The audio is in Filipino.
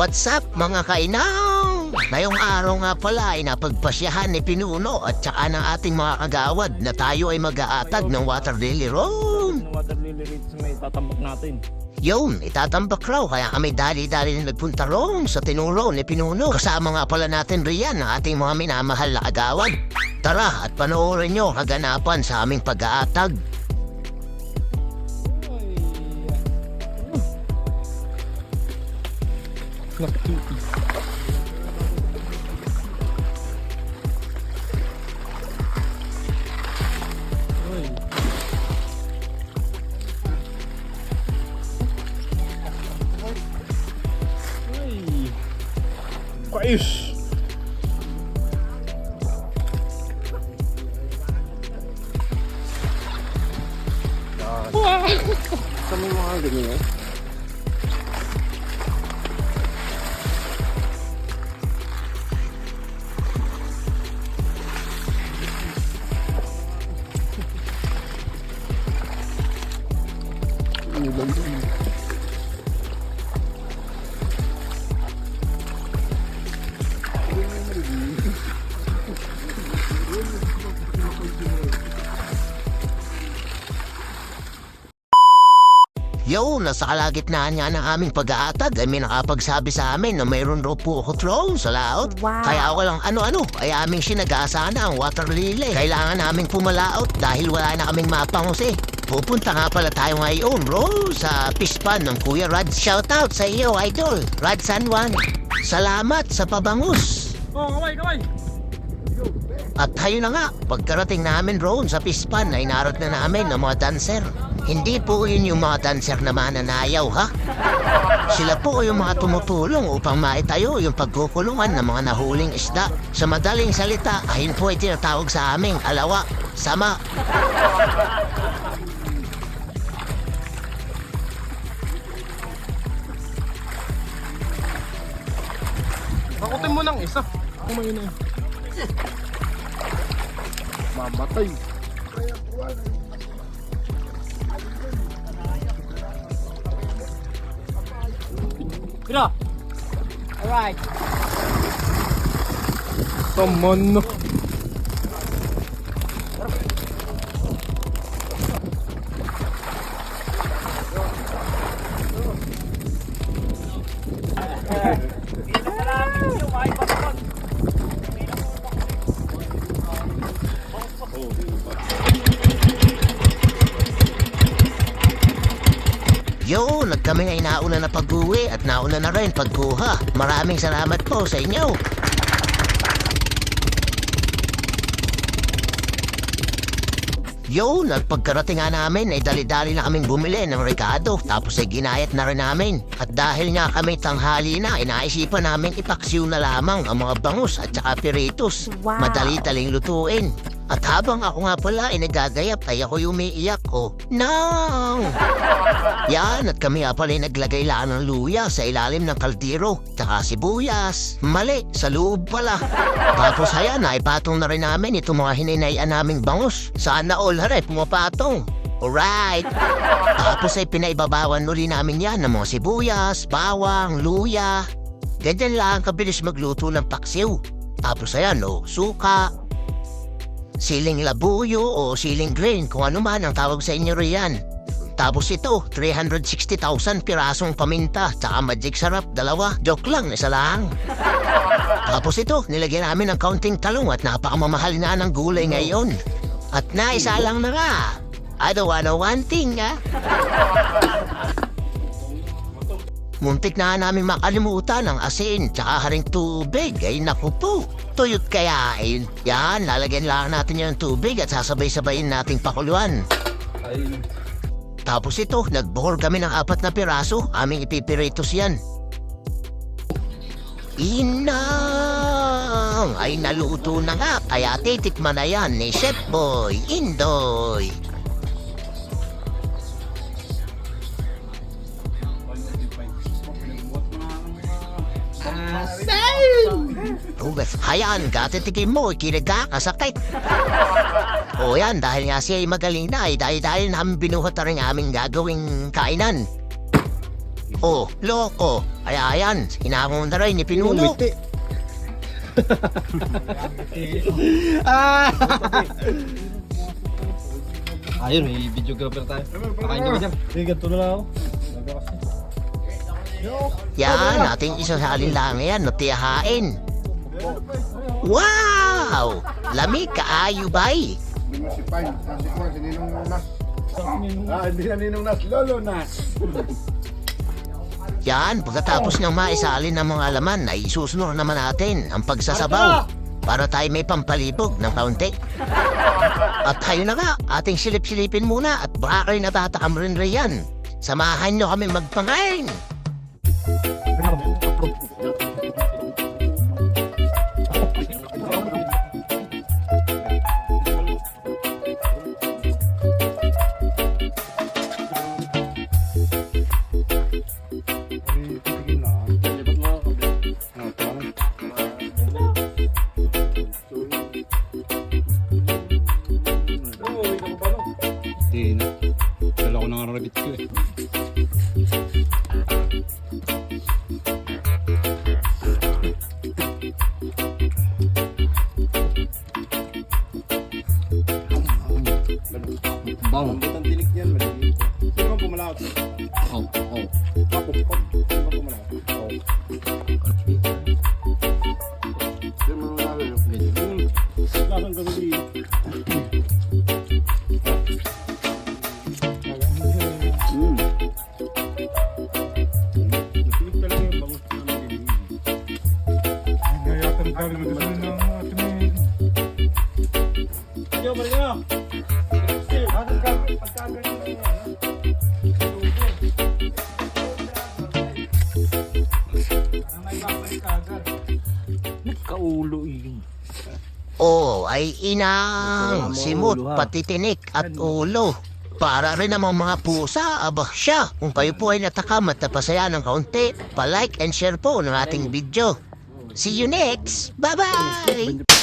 What's up mga kainang? Ngayong araw nga pala ay napagpasyahan ni Pinuno at saka ng ating mga kagawad na tayo ay mag-aatag ng water lily room. Ng water lily rate sa may tatambak natin. Yun, itatambak raw kaya kami dali-dali na nagpunta roon sa tinuro ni Pinuno. Kasama nga pala natin riyan ang ating mga minamahal na kagawad. Tara at panoorin nyo kaganapan sa aming pag-aatag. Kais! Sa may mga ganyan. Yo, nasa kalagitnaan nga ng aming pag-aatag ay may nakapagsabi sa amin na mayroon raw po ako drone sa laot. Wow. Kaya walang ano-ano ay aming sinag-aasana ang water lily. Kailangan naming pumalaot dahil wala na kaming mapangusi. Pupunta nga pala tayo ngayon, bro, sa pispan ng Kuya Rad. Shoutout sa iyo, idol, Rad San Juan. Salamat sa pabangus. Oh, kamay! At tayo na nga, pagkarating namin roon sa pispan ay narot na namin ng mga dancer. Hindi po yun yung mga dancer na mananayaw, ha? Sila po yung mga tumutulong upang maitayo yung pagkukulungan ng mga nahuling isda. Sa madaling salita, ayun po ay tinatawag sa aming alawa, sama. Bakutin mo ng isa. Kumain na. Mamatay. Kira! Alright. Come on. Yun, at kami ay nauna na pag-uwi at nauna na rin pagkuha. Maraming salamat po sa inyo. Yun, at pagkarating nga namin ay dali-dali na kaming bumili ng rekado tapos ay ginayat na rin namin. At dahil nga kami tanghali na, inaisipan namin ipaksiw na lamang ang mga bangus at saka piritos. Wow. Madali-daling lutuin. At habang ako nga pala ay nagagayap ay ako yung umiiyak ko. Nang! Yan, at kami nga pala ay naglagay lang ng luya sa ilalim ng kaldero. Tsaka sibuyas. Mali, sa loob pala. Tapos ayan, naipatong na rin namin itong mga hininayan naming bangus. Sana all hare, pumapatong. Alright. Tapos ay pinaibabawan uli namin yan ng mga sibuyas, bawang, luya. Ganyan lang kabilis magluto ng paksiw. Tapos ayan, suka, siling labuyo o siling green, kung ano man ang tawag sa inyo riyan. Tapos ito, 360,000 pirasong paminta, tsaka magic sarap, 2. Joke lang, isa lang. Tapos ito, nilagyan namin ng kaunting talong at napakamamahal na ng gulay ngayon. At naisa lang na nga. I don't wanna one thing, ha? Muntik na namin makalimutan ang asin tsaka haring tubig. Ay naku po, tuyot kaya ayun. Yan, lalagyan lang natin yung tubig at sasabay-sabayin nating pakuluan. Tapos ito, nagbuhol kami ng 4 na piraso. Aming ipipiritos yan. Inang! Ay naluto na nga, kaya titikman na yan ni Chef Boy Indoy. Ugas, hayaan ka, titikim mo, kiniga, kasakit. O yan, dahil nga siya ay magaling na, dahil namin binuhat na rin aming gagawing kainan. Oh, loko. Kaya yan, hinamon na rin ni Pinuno. Ayun, may videographer tayo. Pakain ka ba dyan? Sige, ganito na lang ako. Yan, ating isasalin lang yan, natiyahain. Wow! Lami kaayo bay. Hindi mo si Pine, si Juan, si Ninong Nas. Hindi na Ninong Nas, Lolo Nas. Yan, pagkatapos ng maisalin ng mga laman, ay susunod naman natin ang pagsasabaw para tayo may pampalibog ng kaunti. At tayo na nga, ating silip-silipin muna at baka kayo natatakam rin yan. Samahan nyo kami magpangain. Hindi na. Dala ko na nga rabbit ko eh. Bang. Ang tinik niyan, maliliit. Sino bang pumalawat? Oh. Ako. Sino bang pumalawat? Oo. Sino bang pumalawat? Lasang gabi. Matinig talaga yung bangus na maliliit. Ngayatan talaga gusto ng ating Yo, balik na! Kaulo yun. Oh, ay inang, simot, pati tinik at ulo. Para rin namang mga pusa, aba siya. Kung kayo po ay natakam at napasaya ng kaunti, pa-like and share po ng ating video. See you next! Bye-bye!